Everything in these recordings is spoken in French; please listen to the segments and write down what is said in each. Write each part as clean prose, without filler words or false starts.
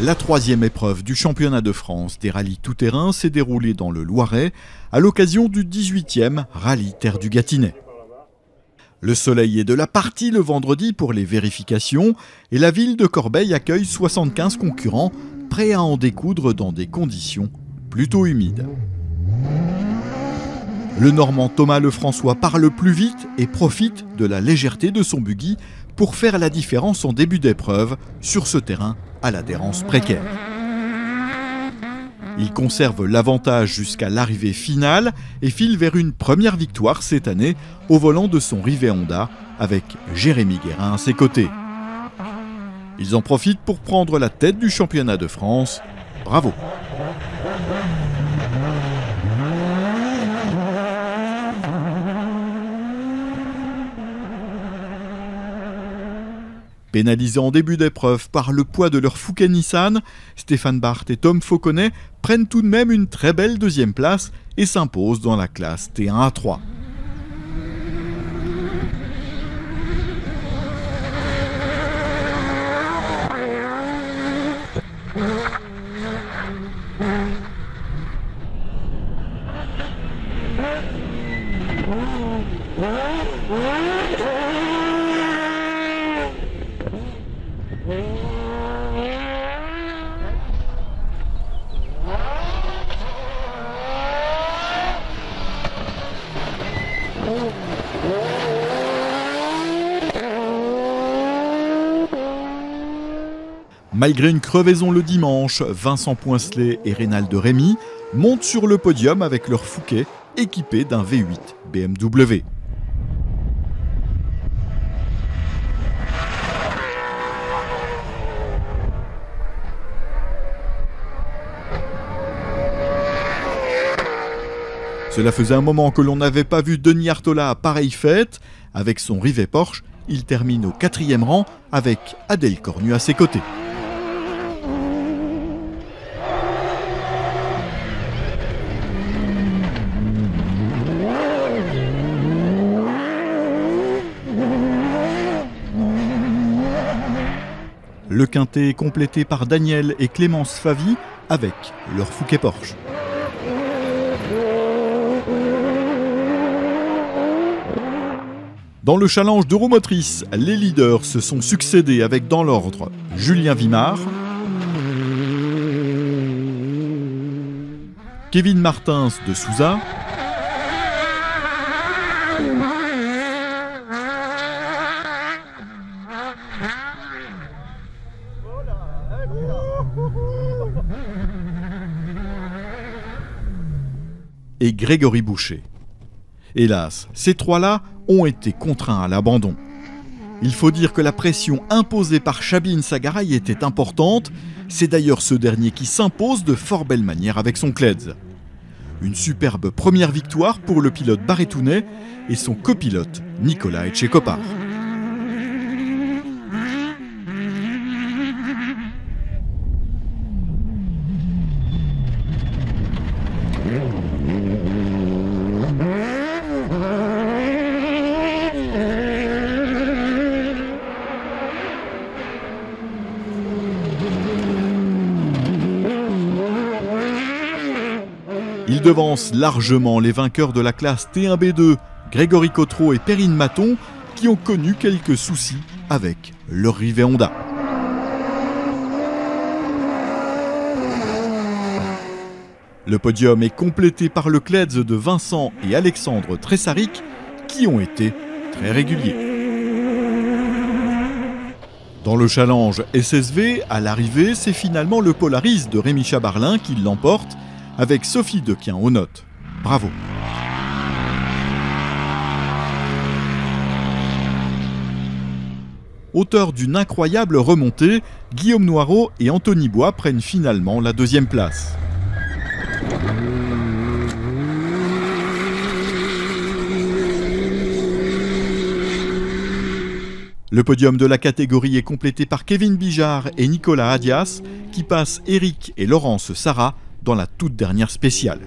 La troisième épreuve du championnat de France des rallyes tout-terrain s'est déroulée dans le Loiret à l'occasion du 18e rallye Terre du Gâtinais. Le soleil est de la partie le vendredi pour les vérifications et la ville de Corbeil accueille 75 concurrents prêts à en découdre dans des conditions plutôt humides. Le Normand Thomas Lefrançois parle plus vite et profite de la légèreté de son buggy pour faire la différence en début d'épreuve sur ce terrain à l'adhérence précaire. Il conserve l'avantage jusqu'à l'arrivée finale et file vers une première victoire cette année au volant de son Rivet Honda avec Jérémy Guérin à ses côtés. Ils en profitent pour prendre la tête du championnat de France. Bravo! Pénalisés en début d'épreuve par le poids de leur Fouquet Nissan, Stéphane Barth et Tom Fauconnet prennent tout de même une très belle deuxième place et s'imposent dans la classe T1 à 3. Malgré une crevaison le dimanche, Vincent Poincelet et Reynald Rémy montent sur le podium avec leur Fouquet équipé d'un V8 BMW. Cela faisait un moment que l'on n'avait pas vu Denis Artola à pareille fête. Avec son Rivet Porsche, il termine au 4e rang avec Adèle Cornu à ses côtés. Le quintet est complété par Daniel et Clémence Favy avec leur Fouquet Porsche. Dans le challenge d'Euromotrice, les leaders se sont succédés avec dans l'ordre Julien Vimard, Kevin Martins de Souza, et Grégory Boucher. Hélas, ces trois-là ont été contraints à l'abandon. Il faut dire que la pression imposée par Chabine Sagaray était importante. C'est d'ailleurs ce dernier qui s'impose de fort belle manière avec son Cledz. Une superbe première victoire pour le pilote Barretounet et son copilote Nicolas Etchekopar. Il devance largement les vainqueurs de la classe T1B2, Grégory Cotreau et Perrine Maton, qui ont connu quelques soucis avec leur Rivet Honda. Le podium est complété par le Cledz de Vincent et Alexandre Tressaric, qui ont été très réguliers. Dans le challenge SSV, à l'arrivée, c'est finalement le Polaris de Rémi Chabarlin qui l'emporte, avec Sophie Dequien aux notes. Bravo! Auteur d'une incroyable remontée, Guillaume Noireau et Anthony Bois prennent finalement la deuxième place. Le podium de la catégorie est complété par Kevin Bijard et Nicolas Adias, qui passent Eric et Laurence Sarah dans la toute dernière spéciale.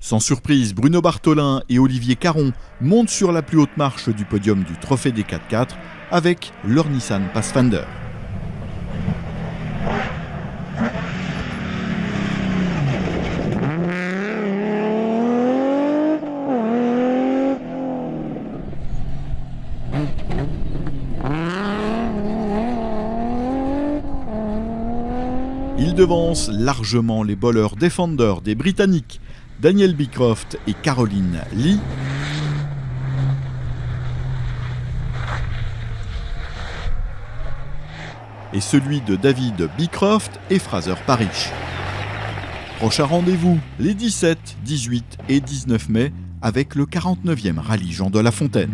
Sans surprise, Bruno Bartholin et Olivier Caron montent sur la plus haute marche du podium du Trophée des 4x4 avec leur Nissan Pathfinder. Ils devancent largement les bowlers Defender des Britanniques, Daniel Beecroft et Caroline Lee, et celui de David Beecroft et Fraser Parish. Prochain rendez-vous les 17, 18 et 19 mai avec le 49e rallye Jean de La Fontaine.